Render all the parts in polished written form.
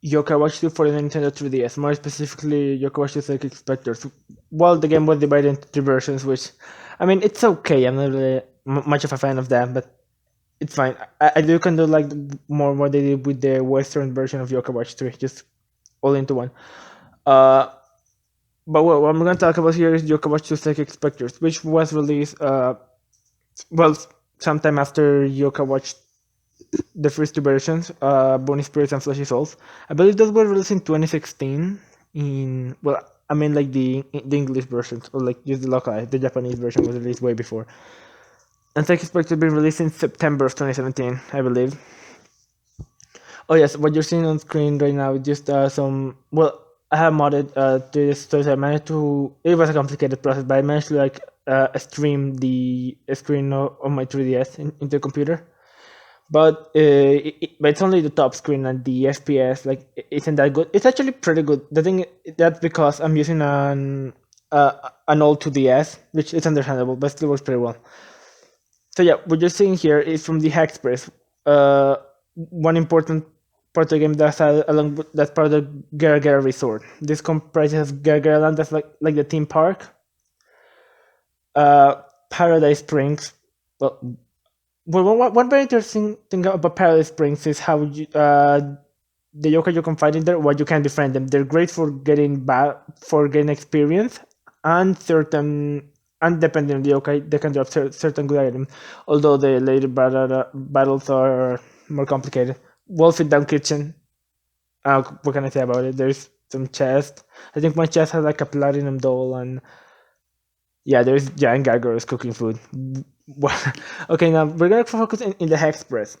Ykw2 for the Nintendo 3DS, more specifically Ykw2 Psychic Specters. Well, the game was divided into two versions, which, I mean, it's okay. I'm not really much of a fan of that, but it's fine. I do kind of like more what they did with the Western version of Ykw2, just all into one. Uh, but what I'm going to talk about here is Ykw2 Psychic Specters, which was released, well, sometime after Ykw the first two versions, Bone Spirits and Fleshy Souls. I believe those were released in 2016. In well, I mean like the English versions, or like just the localized. The Japanese version was released way before. And Psychic Spectre to be released in September of 2017, I believe. Oh yes, what you're seeing on screen right now is just some. Well, I have modded this, so I managed to. It was a complicated process, but I managed to like stream the screen of my 3DS into the computer. But but it's only the top screen, and the FPS like isn't that good. It's actually pretty good. The thing that's because I'm using an old 2DS, which is understandable, but still works pretty well. So yeah, what you're seeing here is from the Hexpress. One important part of the game that's part of the Gera Gera Resort. This comprises Gera Gera Land, that's like the theme park. Paradise Springs. One very interesting thing about Paradise Springs is how the yokai you can find in there, what you can befriend them. They're great for getting experience, and depending on the yokai, they can drop certain good items. Although the later battles are more complicated. Wolfie Down Kitchen. What can I say about it? There's some chest. I think my chest has like a platinum doll, and yeah, there's giant gargoyles cooking food. Okay, now we're gonna focus in the Hexpress.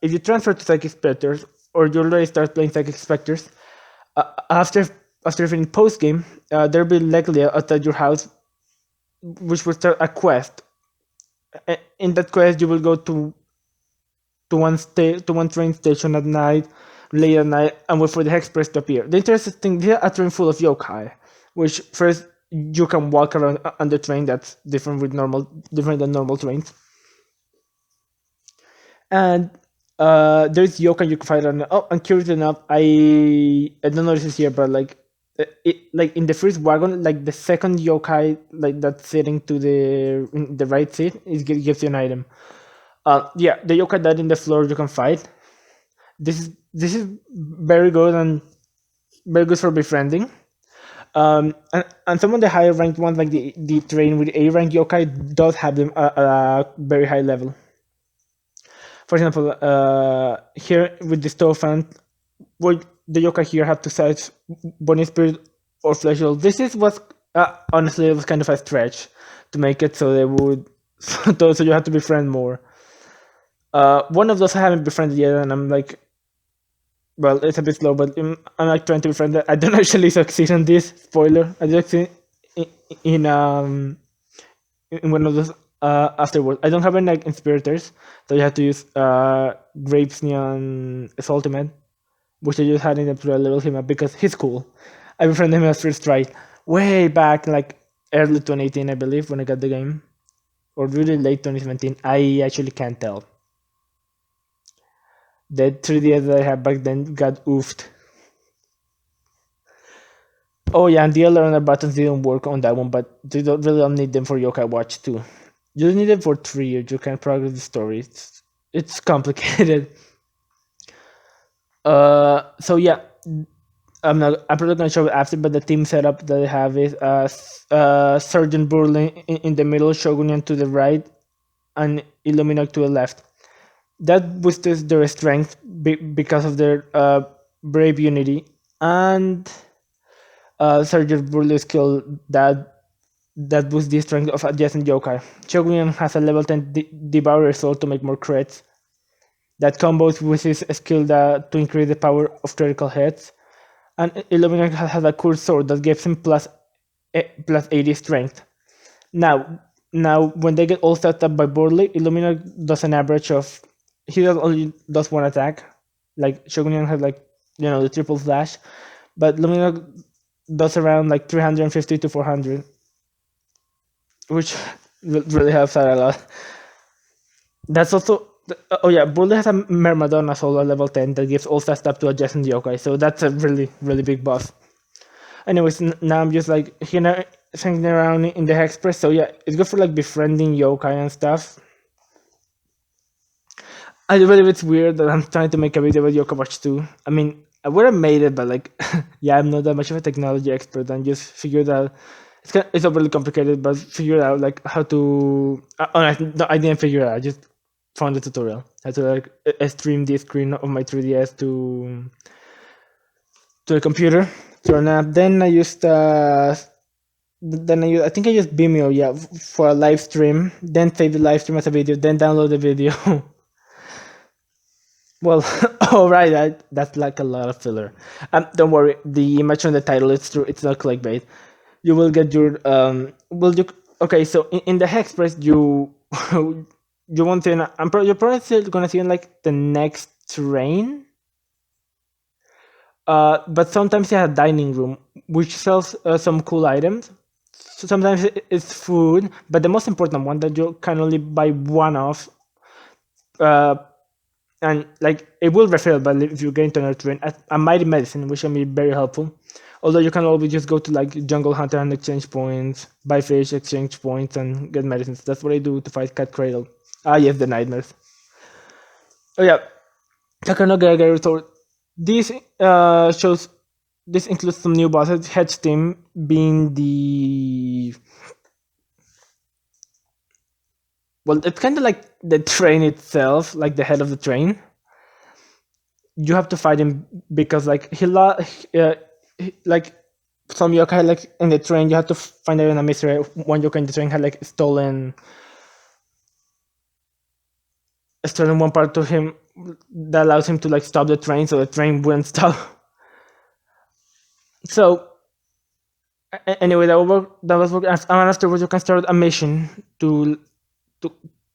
If you transfer to Psychic Specters, or you already start playing Psychic Specters, after finishing post game, there'll be likely outside your house, which will start a quest. In that quest, you will go to one train station at night, late at night, and wait for the Hexpress to appear. The interesting thing, they're a train full of yokai, which first you can walk around on the train. That's different than normal trains. And there's yokai you can find on. Oh, and curious enough, I don't know if it's here, but like in the first wagon, like the second yokai like that's sitting to the right seat, gives you an item. Yeah, the yokai that in the floor you can fight. This is very good, and very good for befriending. And some of the higher ranked ones, like the train with A rank yokai, does have them a very high level. For example, here with the Stofan, what the yokai here have to size Bonnie Spirit or Fleshel. This is what honestly it was kind of a stretch to make it so they would so you have to befriend more. One of those I haven't befriended yet, and I'm like, well, it's a bit slow, but I'm like trying to befriend it. I don't actually succeed on this. Spoiler: I just in in, um in one of those afterwards. I don't have any like inspirators, so you have to use Grape's Neon Ultimate, which I just had in to level him up because he's cool. I befriended him as first try way back, like early 2018, I believe, when I got the game, or really late 2017. I actually can't tell. The 3DS that I had back then got oofed. Oh yeah, and the other buttons didn't work on that one, but you don't need them for Yokai Watch 2. You just need them for 3, or you can progress the story. It's complicated. So yeah, I'm probably gonna show it after, but the team setup that I have is Sergeant Burley in the middle, Shogunin to the right, and Illuminoct to the left. That boosted their strength because of their brave unity, and Sergeant Burley's skill that boosts the strength of adjacent yokai. Shogunin has a level 10 Devour Resort to make more crits. That combos with his skill to increase the power of critical hits. And Illuminoct has a cool sword that gives him plus 80 strength. Now when they get all set up by Burley, Illuminoct does an average of only does one attack. Like Shogunin has like the triple slash, but Illuminoct does around like 350 to 400, which really helps out a lot. That's also Oh yeah, Bully has a Mermadonna solo level 10 that gives all stats up to adjacent yokai, so that's a really, really big boss. Anyways, now I'm just like hanging around in the Hexpress, so yeah, it's good for like befriending yokai and stuff. I believe it's weird that I'm trying to make a video about Ykw2. I mean, I would have made it, but like, yeah, I'm not that much of a technology expert, and just figured out it's overly complicated, but figured out like how to. No, I didn't figure it out. I just found a tutorial how to like stream the screen of my 3DS to the computer to an app. Then I used I think I used Vimeo, yeah, for a live stream. Then save the live stream as a video. Then download the video. Well, all right, that's like a lot of filler. Don't worry, the image on the title it's true. It's not clickbait. You will get your okay. So in the Hexpress, you you won't see. You're probably still gonna see in like the next train. But sometimes you have a dining room which sells some cool items. So sometimes it's food, but the most important one that you can only buy one of. And like it will refill, but if you get into another train, a mighty medicine, which can be very helpful. Although you can always just go to like Jungle Hunter and exchange points, buy fish, exchange points, and get medicines. That's what I do to fight Cat Cradle. Ah, yes, the nightmares. Oh yeah, Takano Gera Gera Resort. This shows. This includes some new bosses. Hedge Team being the it's kind of like the train itself, like the head of the train. You have to fight him because like like some yokai like in the train. You have to find out in a mystery. One yokai in the train had like stolen one part to him that allows him to like stop the train, so the train wouldn't stop. So anyway, that was work. And afterwards, you can start a mission to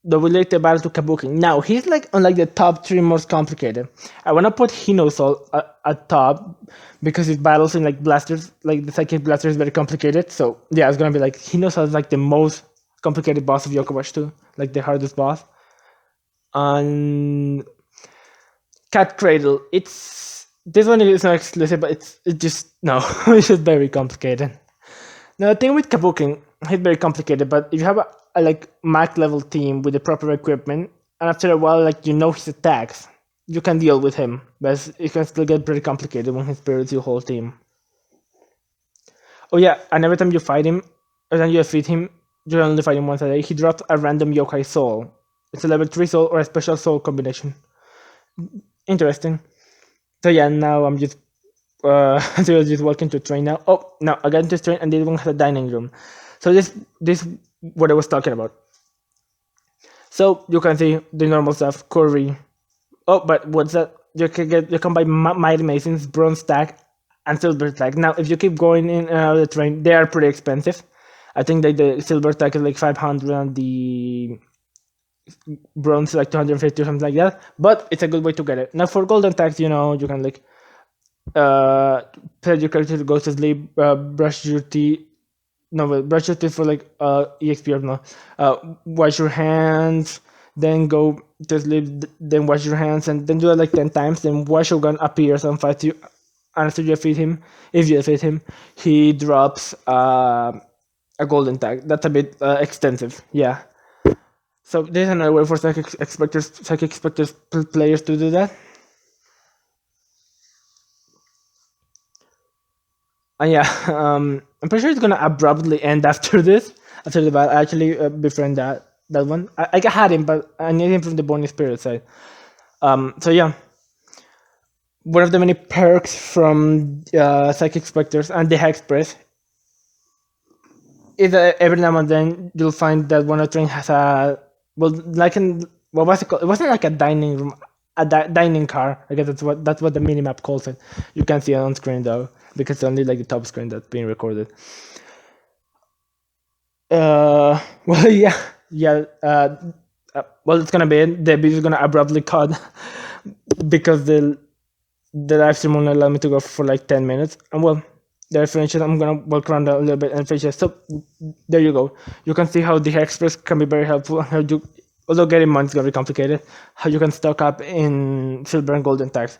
the related battle to Kabuki. Now he's like on like the top 3 most complicated. I wanna put Hinosol at top because his battles in like blasters, like the psychic blaster is very complicated. So yeah, it's gonna be like Hinosol is like the most complicated boss of Ykw2, like the hardest boss. And Cat Cradle, this one is not exclusive, but it's just no, it's just very complicated. Now the thing with Kabuki, he's very complicated, but if you have a like max level team with the proper equipment, and after a while, like you know his attacks, you can deal with him. But it can still get pretty complicated when he spirits your whole team. Oh yeah, and every time you fight him, every time you defeat him, you only fight him once a day. He drops a random yokai soul. It's a level 3 soul or a special soul combination. Interesting. So yeah, now I'm just so I just walk into a train now. Oh no, I got into a train and this one has a dining room. So this what I was talking about. So you can see the normal stuff, curry. Oh, but what's that? You can buy mighty masons, bronze stack, and silver stack. Now, if you keep going in and out of the train, they are pretty expensive. I think that the silver stack is like 500 and the bronze is like 250 or something like that. But it's a good way to get it. Now for golden stacks, you know, you can like tell your character to go to sleep, brush your teeth. No, but brush your teeth for like EXP or no. Wash your hands, then go to sleep, then wash your hands, and then do it like 10 times. Then Wash Shogun appears and fights you. And after you defeat him, if you defeat him, he drops a golden tag. That's a bit extensive, yeah. So there's another way for Psychic Specters players to do that. And yeah, I'm pretty sure it's gonna abruptly end after this. After the battle, I actually befriend that one. I had him, but I need him from the Bonnie Spirit side. So yeah, one of the many perks from Psychic Specters and the Hexpress is that every now and then you'll find that one of the train has a what was it called? It wasn't like a dining room, a dining car. I guess that's what the minimap calls it. You can see it on screen though, because it's only like the top screen that's being recorded. Well, yeah. Well, it's gonna be it. The video is gonna abruptly cut because the live stream won't allow me to go for like 10 minutes. And well, there finishes. I'm gonna walk around a little bit and finish it. So there you go. You can see how the Hexpress can be very helpful and how although getting money is gonna be complicated, how you can stock up in silver and golden tags.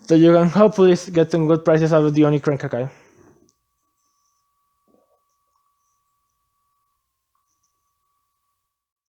So you can hopefully get some good prices out of the Oni Crankakai.